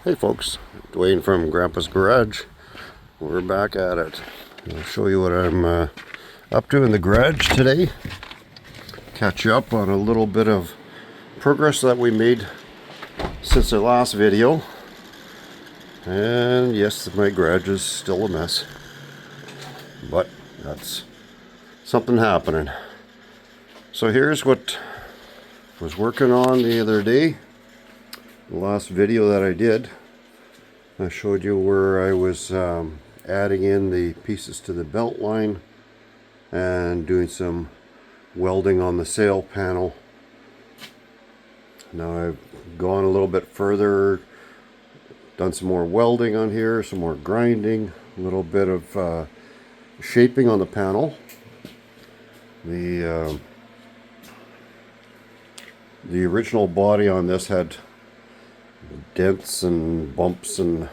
Hey folks, Dwayne from Grandpa's Garage. We're back at it. I'll show you what I'm up to in the garage today. Catch you up on a little bit of progress that we made since the last video. And yes, my garage is still a mess, but that's something happening. So here's what I was working on the other day. The last video that I did, I showed you where I was adding in the pieces to the belt line and doing some welding on the sail panel. Now I've gone a little bit further, done some more welding on here, some more grinding, a little bit of shaping on the panel. The original body on this had dents and bumps and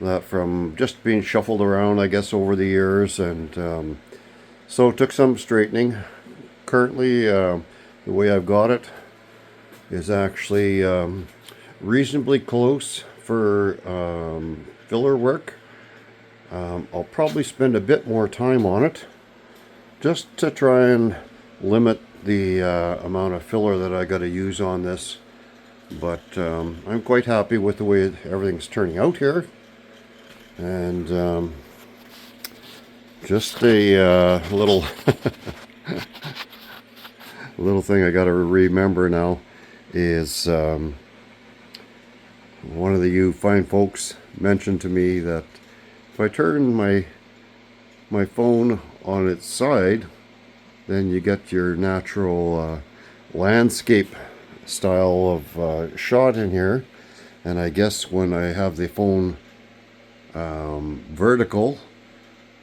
that from just being shuffled around, I guess, over the years, and so it took some straightening. Currently, the way I've got it is actually reasonably close for filler work. I'll probably spend a bit more time on it just to try and limit the amount of filler that I got to use on this. But I'm quite happy with the way everything's turning out here, and just a little little thing I got to remember now is one of you fine folks mentioned to me that if I turn my phone on its side, then you get your natural landscape style of shot in here. And I guess when I have the phone vertical,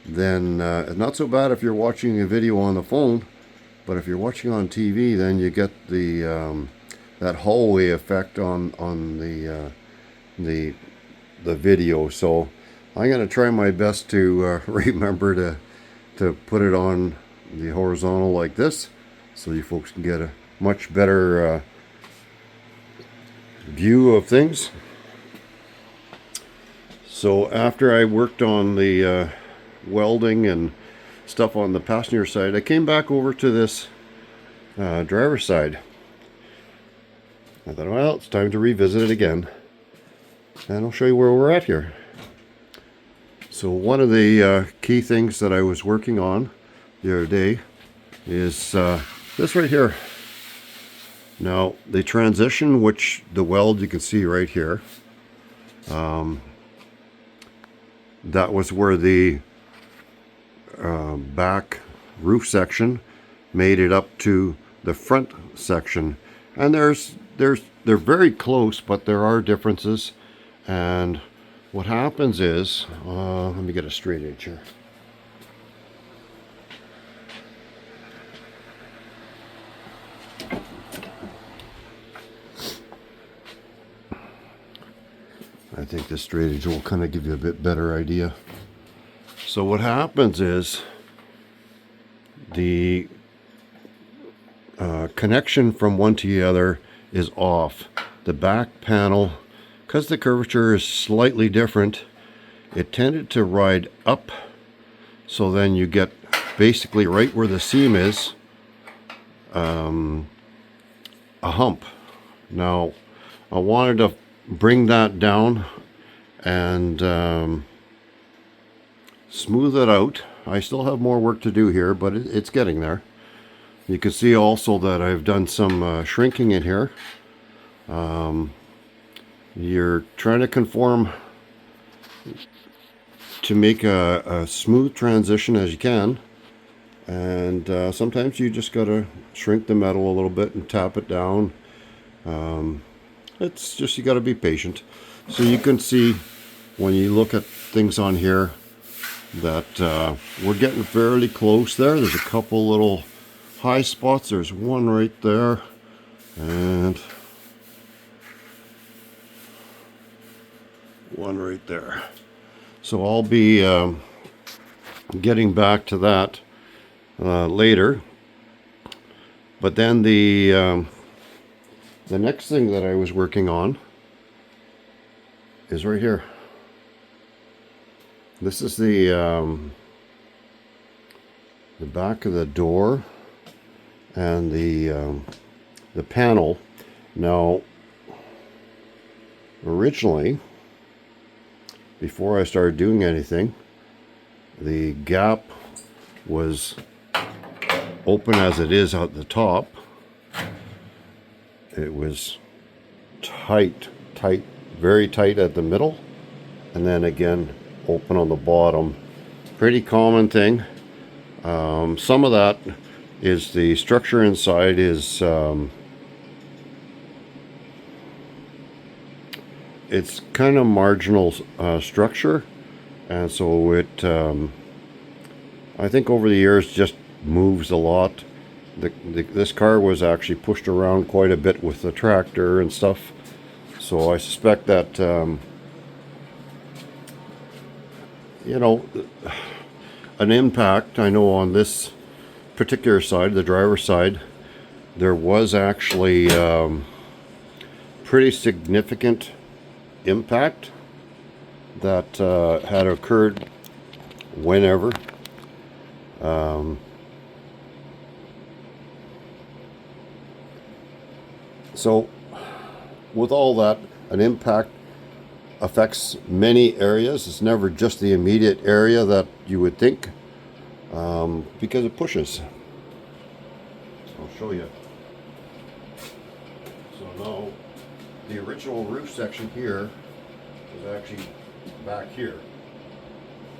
then not so bad if you're watching a video on the phone, but if you're watching on TV, then you get the that hallway effect on the video. So I'm going to try my best to remember to put it on the horizontal like this, so you folks can get a much better view of things. So after I worked on the welding and stuff on the passenger side, I came back over to this driver's side. I thought, well, it's time to revisit it again, and I'll show you where we're at here. So one of the key things that I was working on the other day is this right here. Now the transition, which the weld you can see right here, that was where the back roof section made it up to the front section, and they're very close, but there are differences. And what happens is, let me get a straight edge here. I think this straight edge will kind of give you a bit better idea. So what happens is the connection from one to the other is off. The back panel, because the curvature is slightly different, it tended to ride up, so then you get basically right where the seam is a hump. Now I wanted to bring that down and smooth it out. I still have more work to do here, but it's getting there. You can see also that I've done some shrinking in here. You're trying to conform to make a smooth transition as you can, and sometimes you just gotta shrink the metal a little bit and tap it down. It's just, you got to be patient. So you can see when you look at things on here that we're getting fairly close there. There's a couple little high spots. There's one right there, and one right there. So I'll be getting back to that later. But then the next thing that I was working on is right here. This is the back of the door and the panel. Now, originally, before I started doing anything, the gap was open as it is at the top. It was tight, very tight at the middle, and then again open on the bottom. Pretty common thing. Some of that is the structure inside is it's kind of marginal structure, and so it I think over the years just moves a lot. This car was actually pushed around quite a bit with the tractor and stuff, so I suspect that you know, an impact. I know on this particular side, the driver's side, there was actually pretty significant impact that had occurred whenever. So with all that, an impact affects many areas. It's never just the immediate area that you would think, because it pushes. I'll show you. So now the original roof section here is actually back here,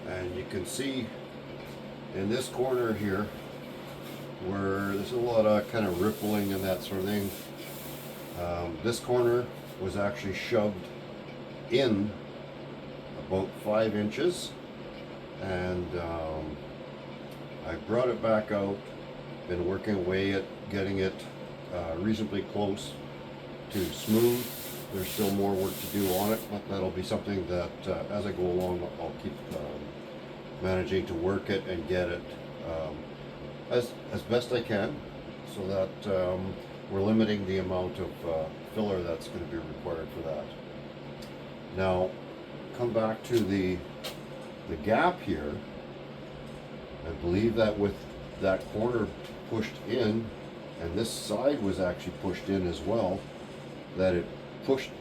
and you can see in this corner here where there's a lot of kind of rippling and that sort of thing. This corner was actually shoved in about 5 inches, and I brought it back out, been working away at getting it reasonably close to smooth. There's still more work to do on it, but that'll be something that as I go along I'll keep managing to work it and get it as best I can, so that we're limiting the amount of filler that's going to be required for that. Now, come back to the gap here. I believe that with that corner pushed in, and this side was actually pushed in as well, that it pushed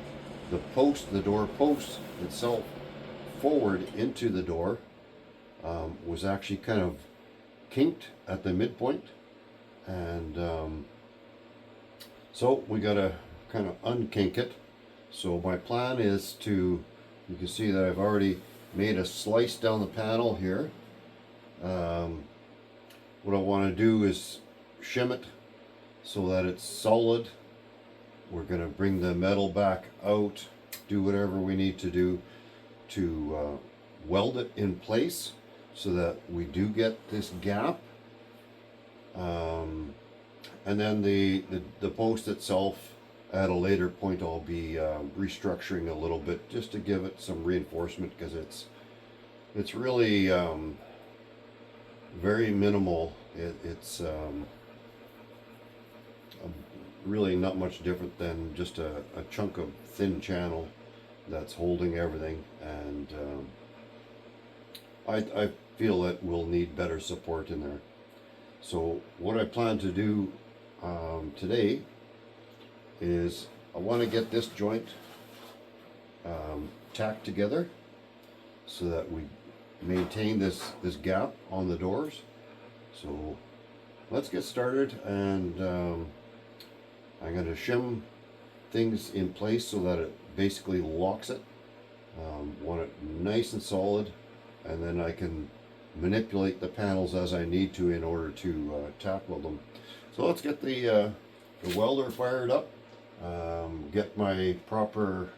the post, the door post itself, forward into the door, was actually kind of kinked at the midpoint, and so we got to kind of unkink it. So my plan is to, you can see that I've already made a slice down the panel here. What I want to do is shim it so that it's solid. We're going to bring the metal back out, do whatever we need to do to weld it in place so that we do get this gap. And then the post itself, at a later point I'll be restructuring a little bit just to give it some reinforcement, because it's really very minimal. It's really not much different than just a chunk of thin channel that's holding everything, and I feel that we'll need better support in there. So what I plan to do today is I want to get this joint tacked together so that we maintain this gap on the doors. So let's get started, and I'm going to shim things in place so that it basically locks it. Want it nice and solid, and then I can manipulate the panels as I need to in order to tack weld them. So let's get the welder fired up, get my proper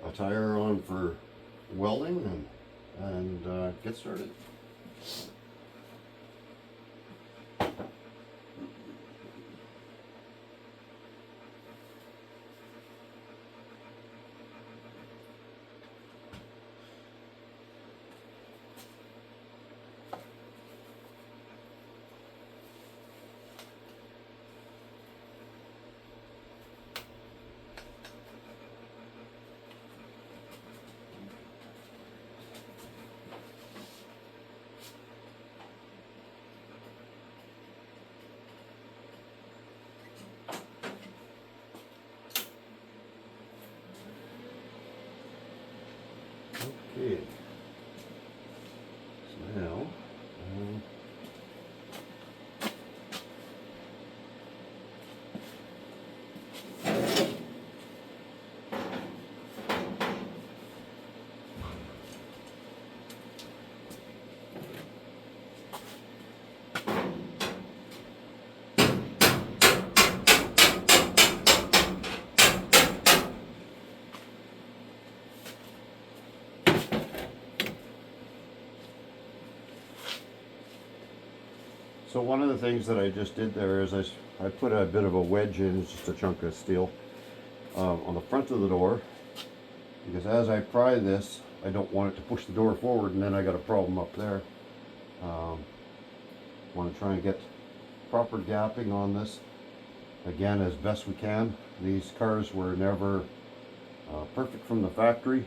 attire on for welding, and get started. Okay. So now, so one of the things that I just did there is I put a bit of a wedge in, it's just a chunk of steel, on the front of the door, because as I pry this, I don't want it to push the door forward and then I got a problem up there. Want to try and get proper gapping on this, again, as best we can. These cars were never perfect from the factory,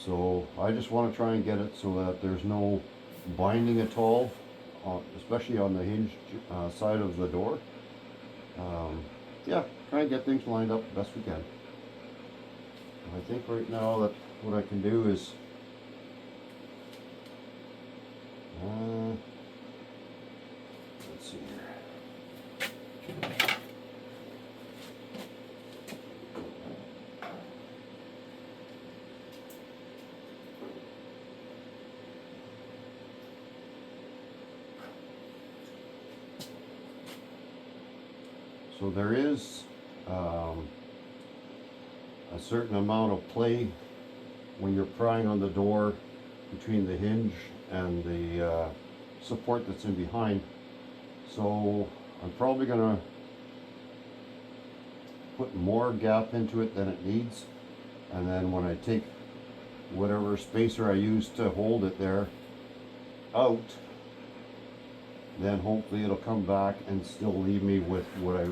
so I just want to try and get it so that there's no binding at all, especially on the hinge side of the door. Yeah, try and get things lined up best we can. I think right now that what I can do is let's see here. So there is a certain amount of play when you're prying on the door between the hinge and the support that's in behind. So I'm probably going to put more gap into it than it needs, and then when I take whatever spacer I use to hold it there out, then hopefully it'll come back and still leave me with what I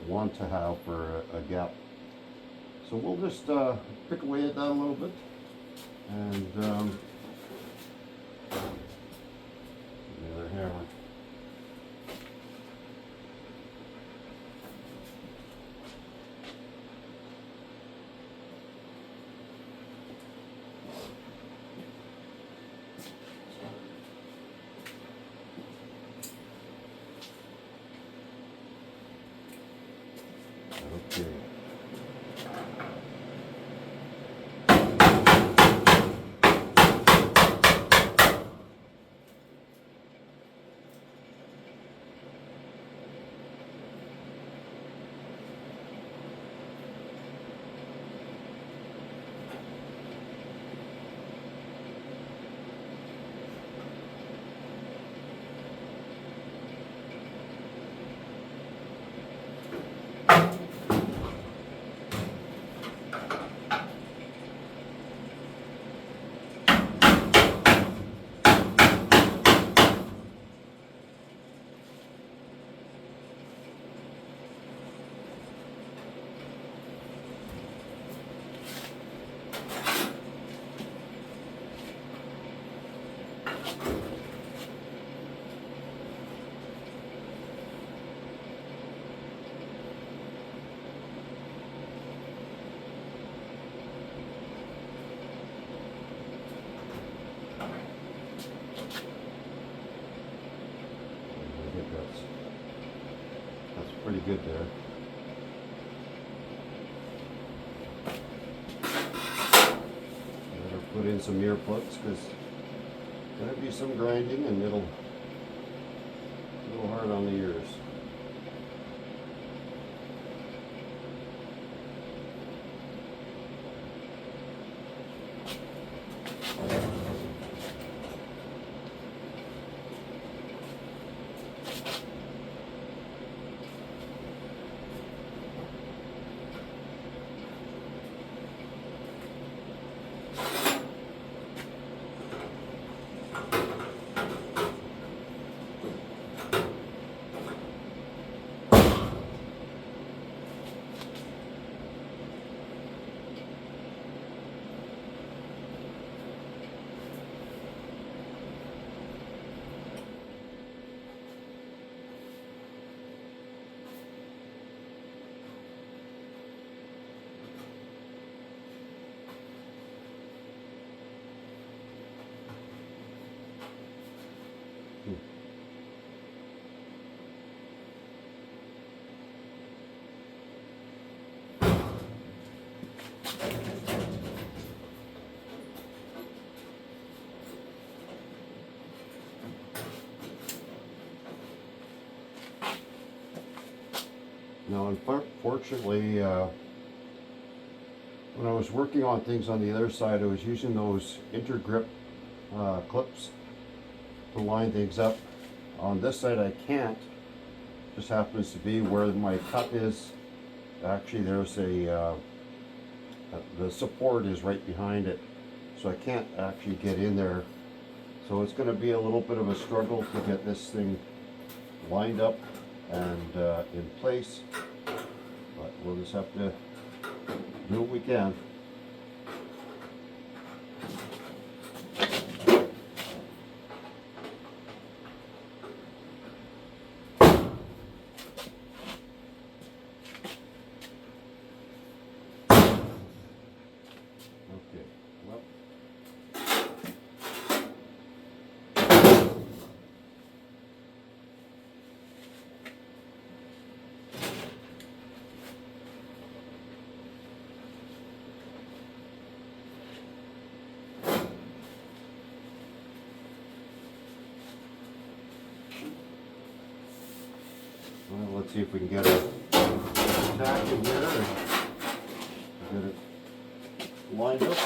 want to have for a gap. So we'll just pick away at that a little bit, and the other hammer. Okay. I think that's pretty good there. Better put in some ear plugs, because there's gonna be some grinding and it'll a little hard on the ears. Now, unfortunately, when I was working on things on the other side, I was using those intergrip clips to line things up. On this side, I can't. Just happens to be where my cut is. Actually, there's the support is right behind it, so I can't actually get in there. So it's going to be a little bit of a struggle to get this thing lined up and in place, but we'll just have to do what we can. Okay, well, let's see if we can get a tack in here and get it lined up.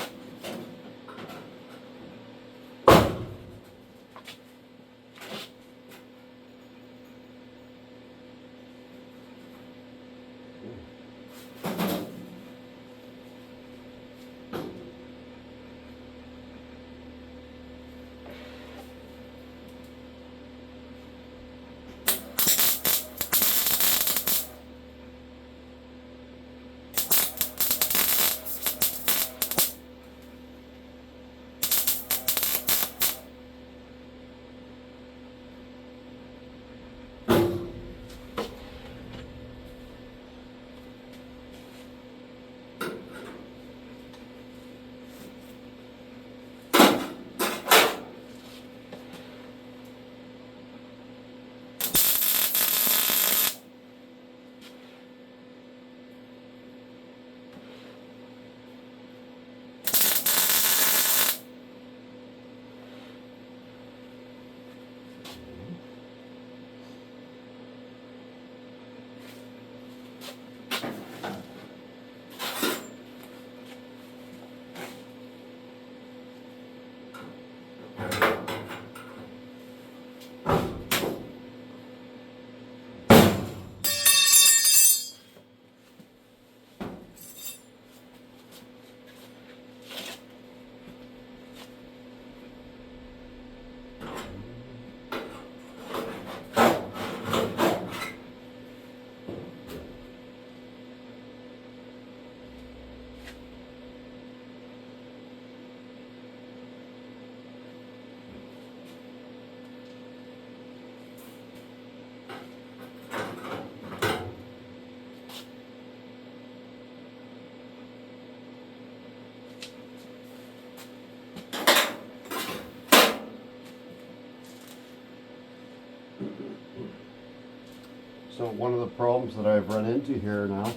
So one of the problems that I've run into here now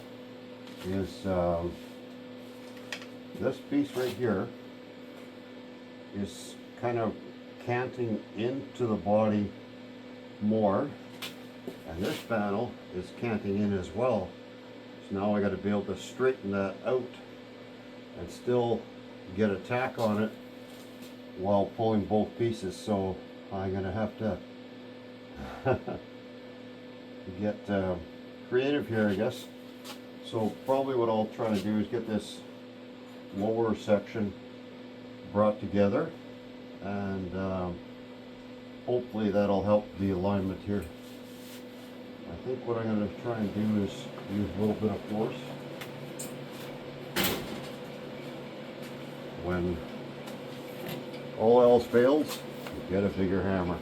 is this piece right here is kind of canting into the body more, and this panel is canting in as well. So now I got to be able to straighten that out and still get a tack on it while pulling both pieces. So I'm going to have to get creative here, I guess. So probably what I'll try to do is get this lower section brought together, and hopefully that'll help the alignment here. I think what I'm going to try and do is use a little bit of force. When all else fails, you get a bigger hammer.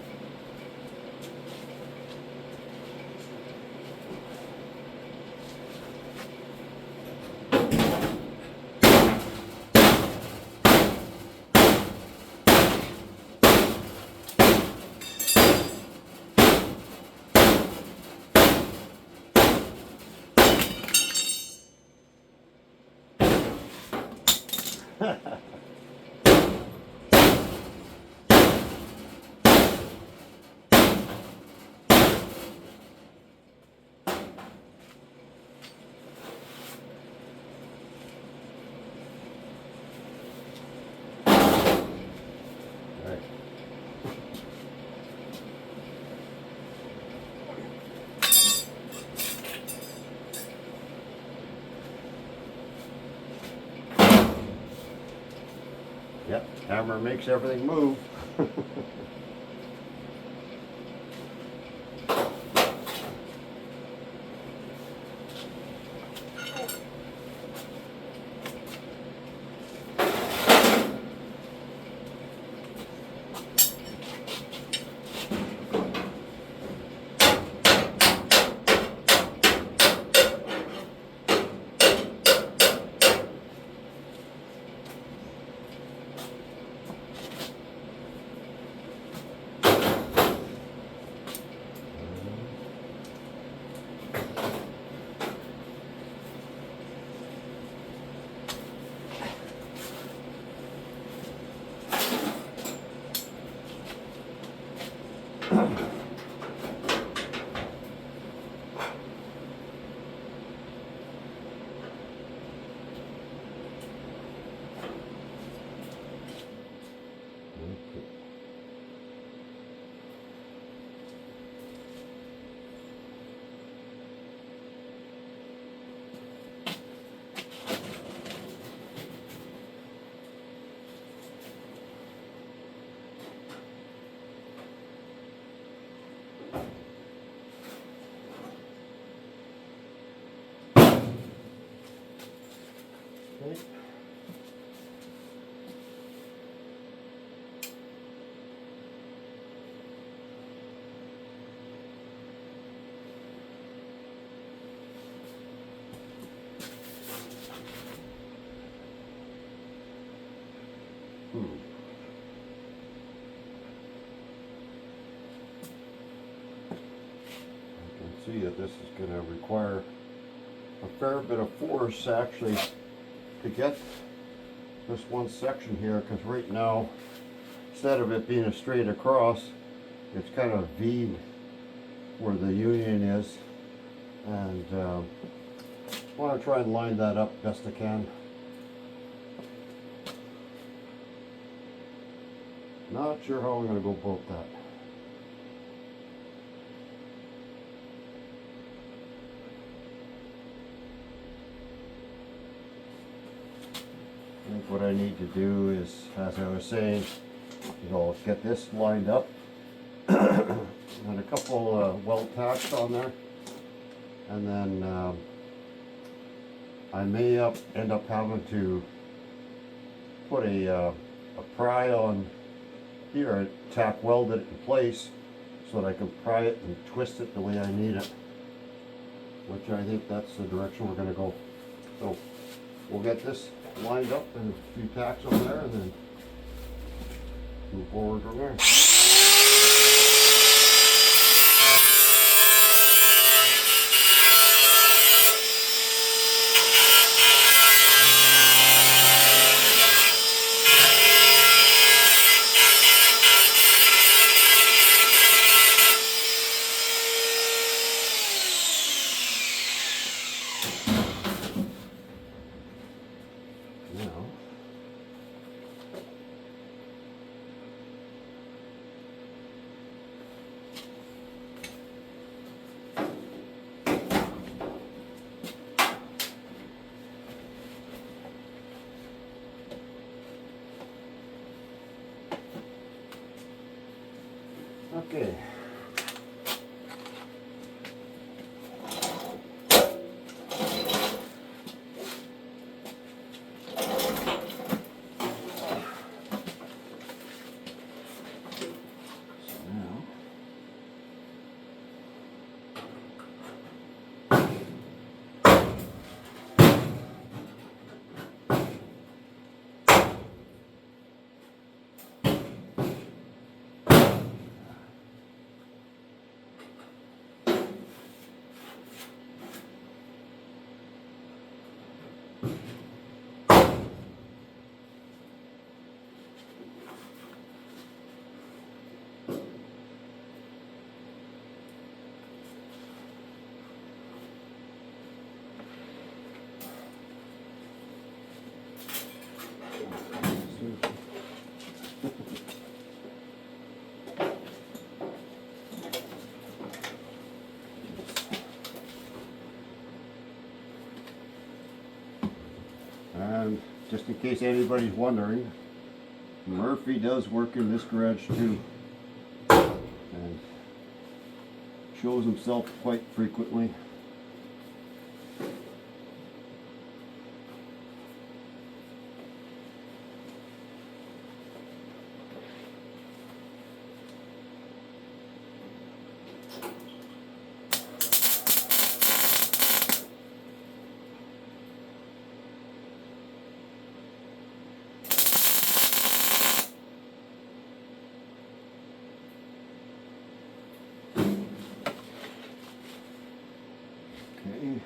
Yep, hammer makes everything move. Okay. I can see that this is going to require a fair bit of force actually to get this one section here, because right now, instead of it being a straight across, it's kind of V where the union is, and I want to try and line that up best I can. Not sure how I'm going to go about that. I think what I need to do is, as I was saying, is I'll get this lined up and a couple weld tacks on there, and then I may end up having to put a pry on here and tack weld it in place so that I can pry it and twist it the way I need it, which I think that's the direction we're going to go. So we'll get this lined up and a few tacks on there, and then move forward from there. Now, okay. And just in case anybody's wondering, Murphy does work in this garage too, and shows himself quite frequently. Okay.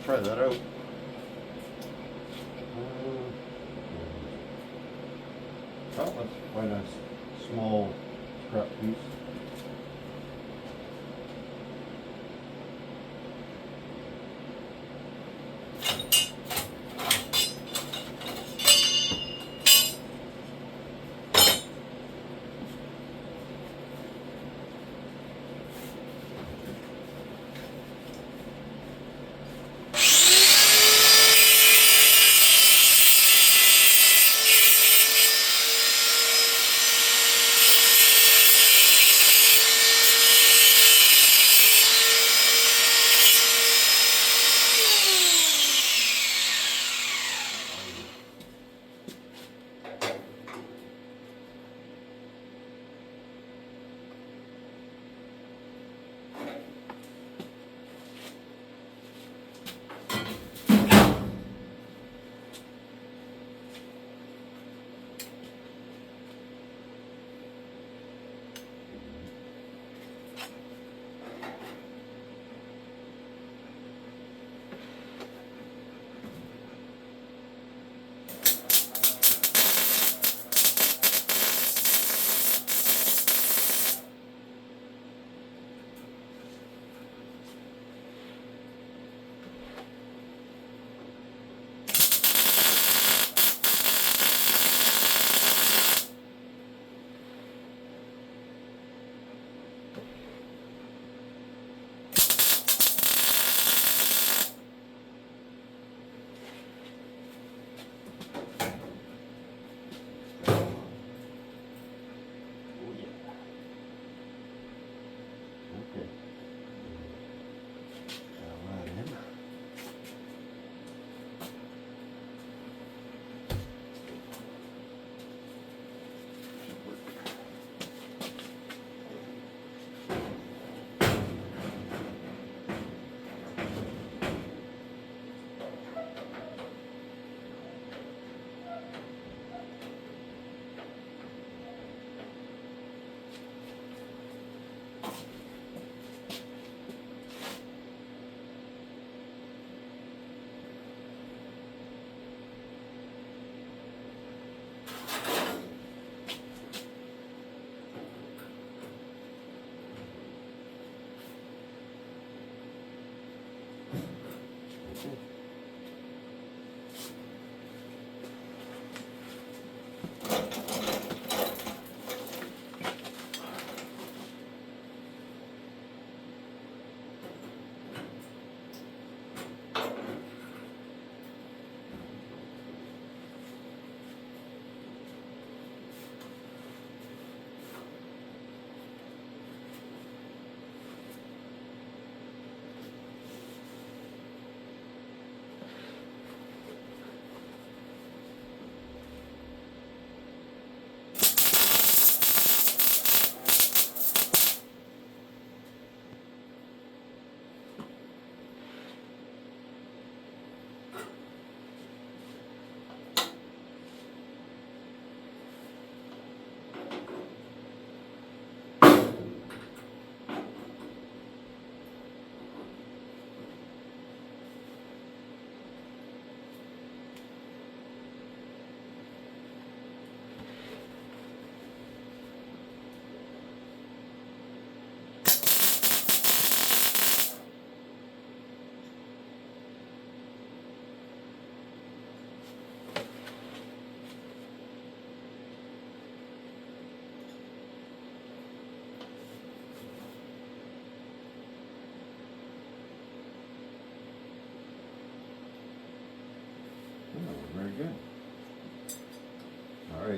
Try that out. Oh, that's quite a small scrap piece.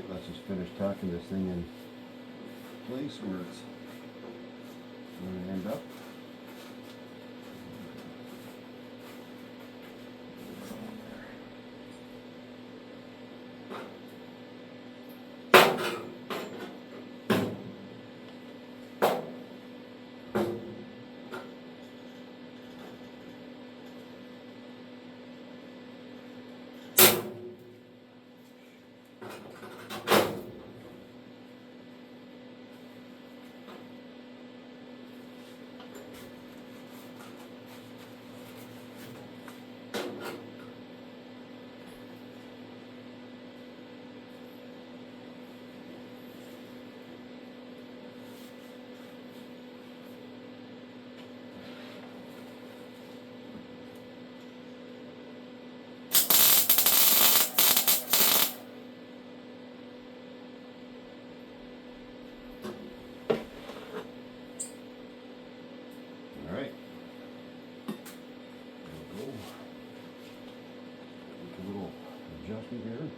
Alright, let's just finish tacking this thing in place where it's going to end up. Alright. There we go. Make a little adjustment here.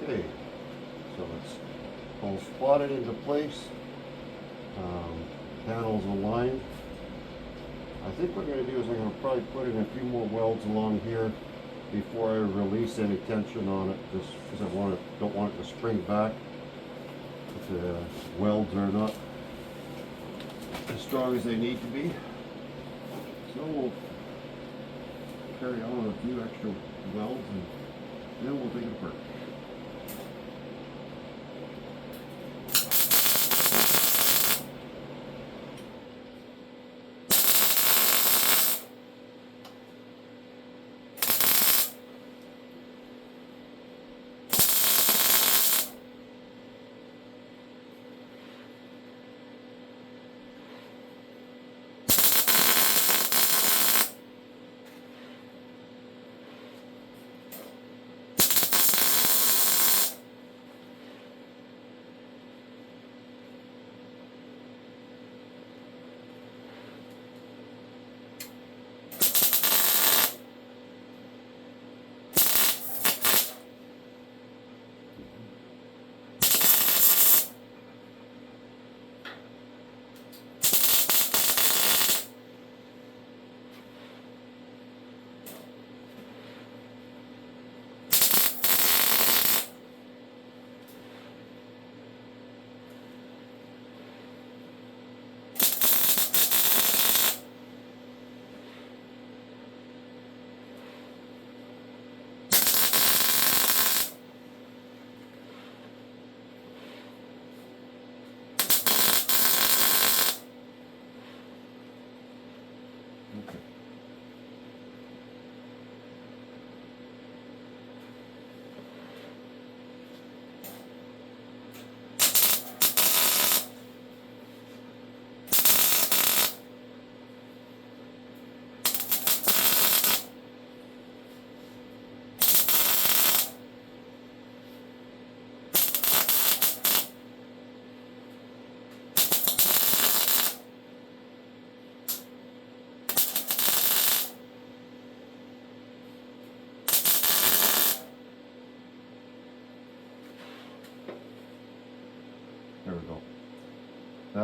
Okay, so it's all slotted into place. Panels aligned. I think what I'm going to do is I'm going to probably put in a few more welds along here before I release any tension on it, just because I don't want it to spring back. If the welds are not as strong as they need to be. So we'll carry on with a few extra welds and then we'll take it apart.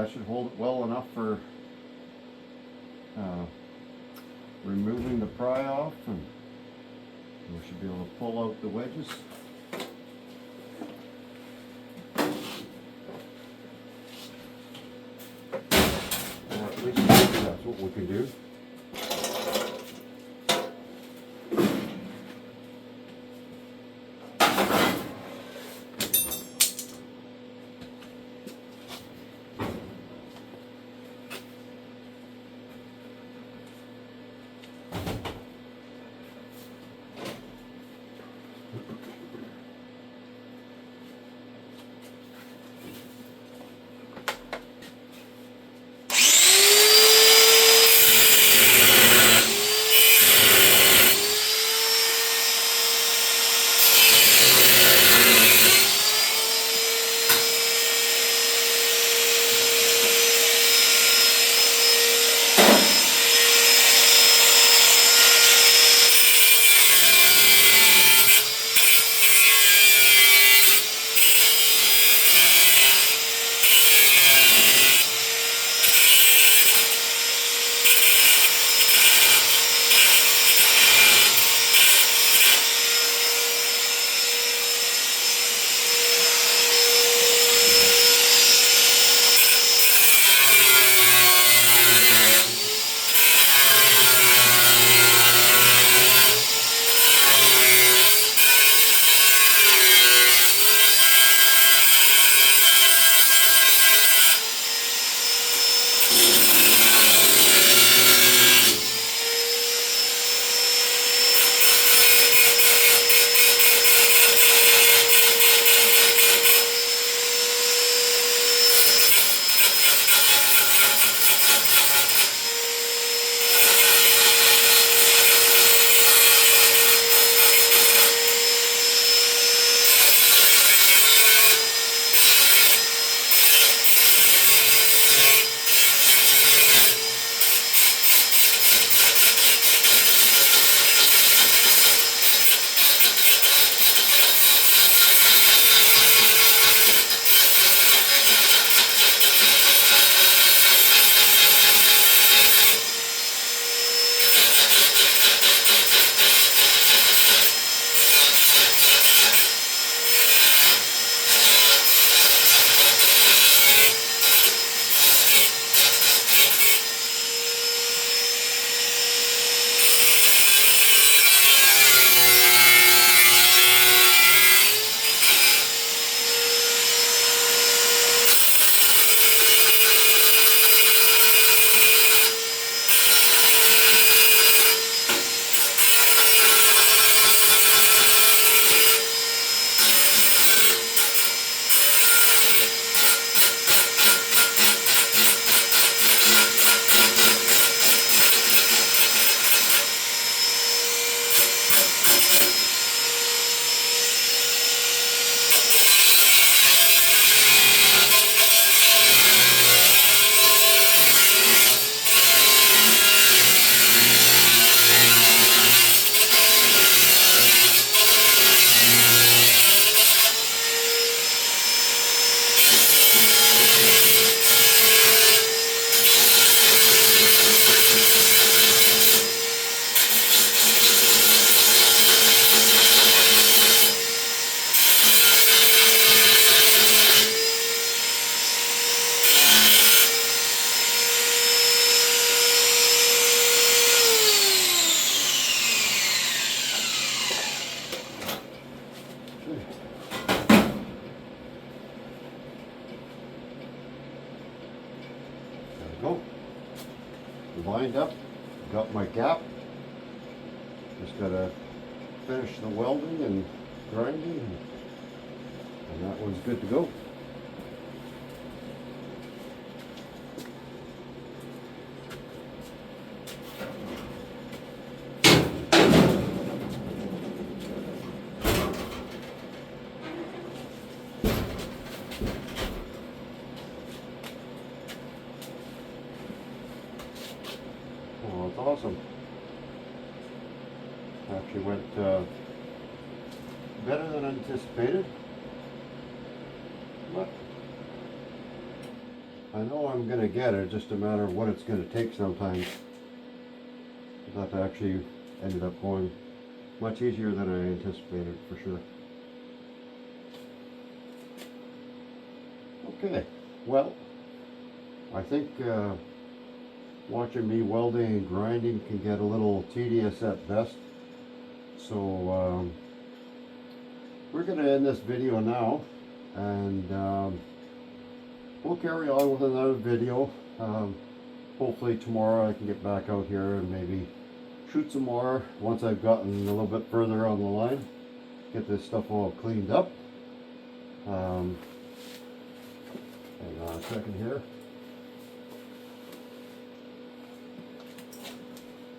that should hold it well enough for removing the pry off, and we should be able to pull out the wedges. Or at least that's what we can do. Go. Lined up, got my gap. Just gotta finish the welding and grinding, and that one's good to go. Oh, that's awesome. Actually went better than anticipated, but I know I'm gonna get it, just a matter of what it's gonna take sometimes. That actually ended up going much easier than I anticipated, for sure. Okay, well, I think watching me welding and grinding can get a little tedious at best. So we're going to end this video now, and we'll carry on with another video. Hopefully tomorrow I can get back out here and maybe shoot some more once I've gotten a little bit further on the line. Get this stuff all cleaned up. Hang on a second here.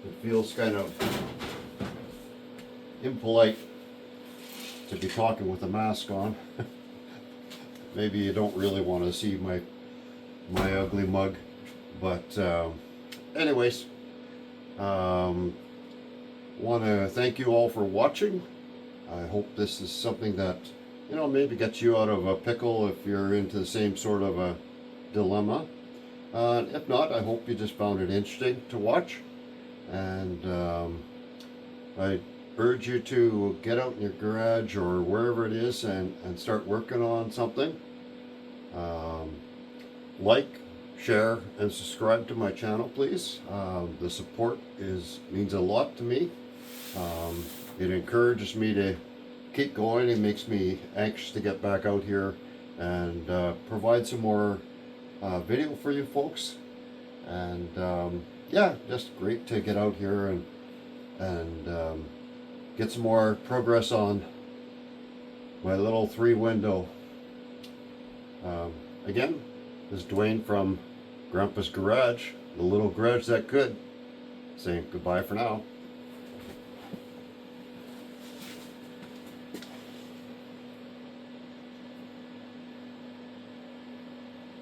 It feels kind of impolite to be talking with a mask on. Maybe you don't really want to see my ugly mug, but anyways, want to thank you all for watching. I hope this is something that, you know, maybe gets you out of a pickle if you're into the same sort of a dilemma. If not, I hope you just found it interesting to watch. And I urge you to get out in your garage or wherever it is and start working on something. Like, share, and subscribe to my channel, please. The support means a lot to me. It encourages me to keep going and makes me anxious to get back out here and provide some more video for you folks. And yeah, just great to get out here and get some more progress on my little 3-window. Again, this is Dwayne from Grandpa's Garage, the little garage that could, saying goodbye for now.